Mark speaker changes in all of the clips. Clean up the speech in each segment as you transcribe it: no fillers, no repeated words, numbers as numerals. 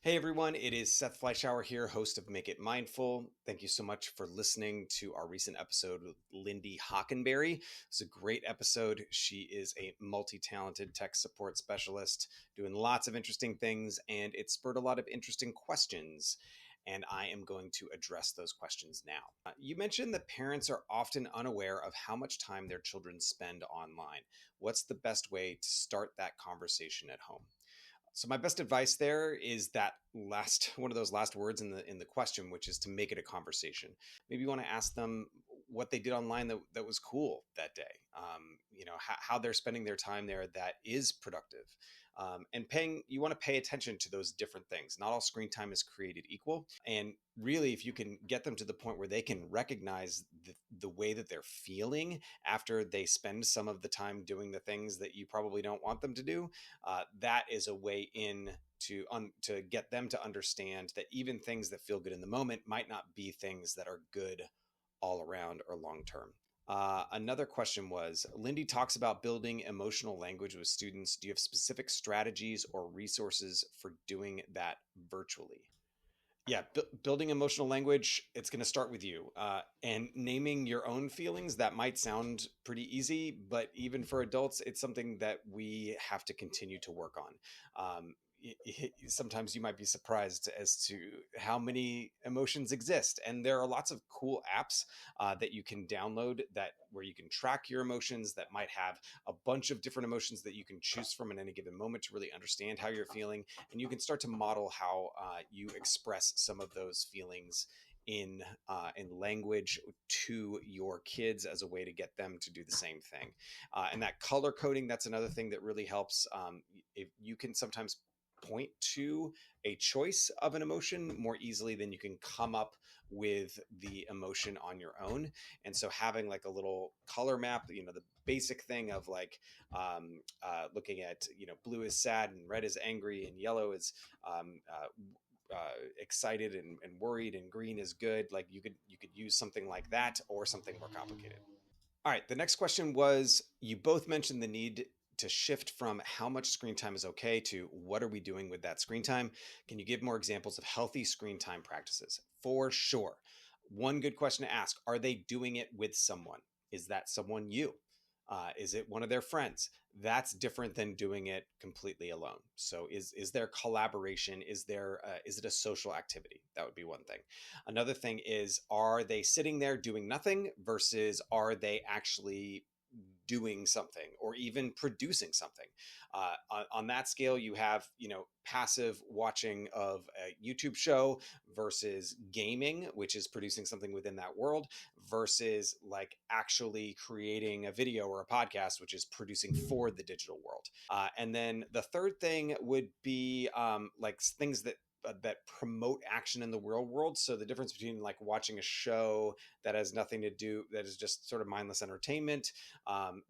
Speaker 1: Hey everyone, it is Seth Fleischauer here, host of Make It Mindful. Thank you so much for listening to our recent episode with Lindy Hockenbary. It's a great episode. She is a multi-talented tech support specialist doing lots of interesting things, and it spurred a lot of interesting questions. And I am going to address those questions now. You mentioned that parents are often unaware of how much time their children spend online. What's the best way to start that conversation at home? So my best advice there is that last one of those last words in the question, which is to make it a conversation. Maybe you want to ask them what they did online that was cool that day. How they're spending their time there that is productive. And paying you want to pay attention to those different things. Not all screen time is created equal. And really, if you can get them to the point where they can recognize the way that they're feeling after they spend some of the time doing the things that you probably don't want them to do, that is a way in to get them to understand that even things that feel good in the moment might not be things that are good all around or long term. Another question was Lindy talks about building emotional language with students. Do you have specific strategies or resources for doing that virtually? Yeah, building emotional language, it's going to start with you and naming your own feelings. That might sound pretty easy, but even for adults, it's something that we have to continue to work on. Sometimes you might be surprised as to how many emotions exist, and there are lots of cool apps that you can download that where you can track your emotions that might have a bunch of different emotions that you can choose from in any given moment to really understand how you're feeling, and you can start to model how you express some of those feelings in language to your kids as a way to get them to do the same thing. And that color coding, that's another thing that really helps. If you can sometimes point to a choice of an emotion more easily than you can come up with the emotion on your own. And so having like a little color map, the basic thing of like looking at, blue is sad and red is angry and yellow is excited and worried and green is good. Like you could use something like that or something more complicated. All right. The next question was you both mentioned the need to shift from how much screen time is okay to what are we doing with that screen time? Can you give more examples of healthy screen time practices? For sure. One good question to ask, are they doing it with someone? Is that someone you? Is it one of their friends? That's different than doing it completely alone. So is there collaboration? Is it a social activity? That would be one thing. Another thing is, are they sitting there doing nothing versus are they actually doing something or even producing something? On that scale, you have, passive watching of a YouTube show versus gaming, which is producing something within that world, versus like actually creating a video or a podcast, which is producing for the digital world. And then the third thing would be like things that promote action in the real world. So the difference between like watching a show that has nothing to do, that is just sort of mindless entertainment,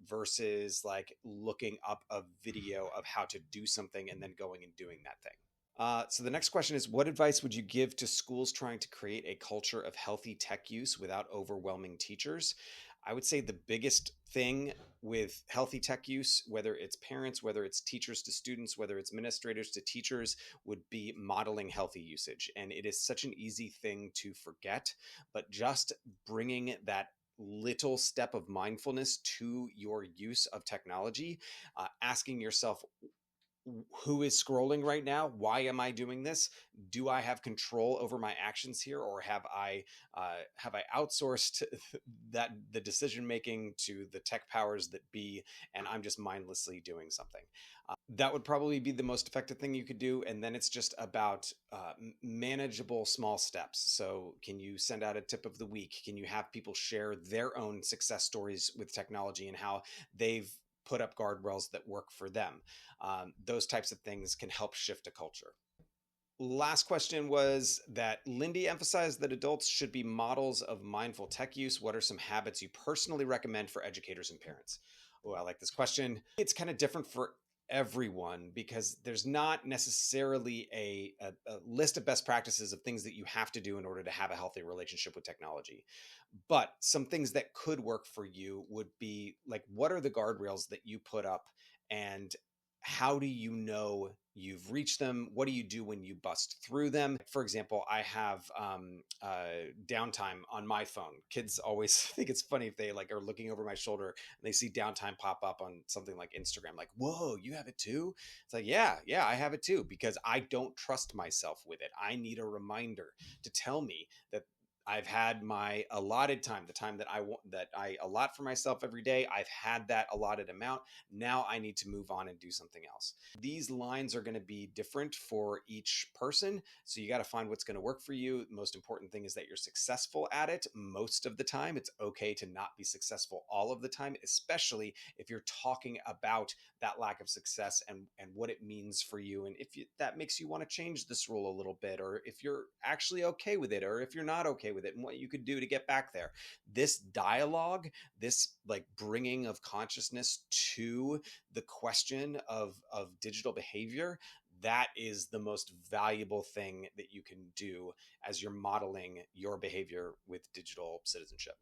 Speaker 1: versus like looking up a video of how to do something and then going and doing that thing. So the next question is, what advice would you give to schools trying to create a culture of healthy tech use without overwhelming teachers? I would say the biggest thing with healthy tech use, whether it's parents, whether it's teachers to students, whether it's administrators to teachers, would be modeling healthy usage. And it is such an easy thing to forget, but just bringing that little step of mindfulness to your use of technology, asking yourself, who is scrolling right now? Why am I doing this? Do I have control over my actions here, or have I outsourced that the decision making to the tech powers that be, and I'm just mindlessly doing something? That would probably be the most effective thing you could do, and then it's just about manageable small steps. So, can you send out a tip of the week? Can you have people share their own success stories with technology and how they've put up guardrails that work for them? Those types of things can help shift a culture. Last question was that Lindy emphasized that adults should be models of mindful tech use. What are some habits you personally recommend for educators and parents? Oh, I like this question. It's kind of different for everyone because there's not necessarily a list of best practices of things that you have to do in order to have a healthy relationship with technology. But some things that could work for you would be like, what are the guardrails that you put up, and how do you know you've reached them? What do you do when you bust through them? For example, I have downtime on my phone. Kids always think it's funny if they like are looking over my shoulder and they see downtime pop up on something like Instagram, like, whoa, you have it too? It's like, yeah, I have it too, because I don't trust myself with it. I need a reminder to tell me that I've had my allotted time, the time that I allot for myself every day. I've had that allotted amount. Now I need to move on and do something else. These lines are going to be different for each person. So you got to find what's going to work for you. The most important thing is that you're successful at it most of the time. It's okay to not be successful all of the time, especially if you're talking about that lack of success and what it means for you. And if that makes you want to change this rule a little bit, or if you're actually okay with it, or if you're not okay with it, and what you could do to get back there. This dialogue, this like bringing of consciousness to the question of digital behavior, that is the most valuable thing that you can do as you're modeling your behavior with digital citizenship.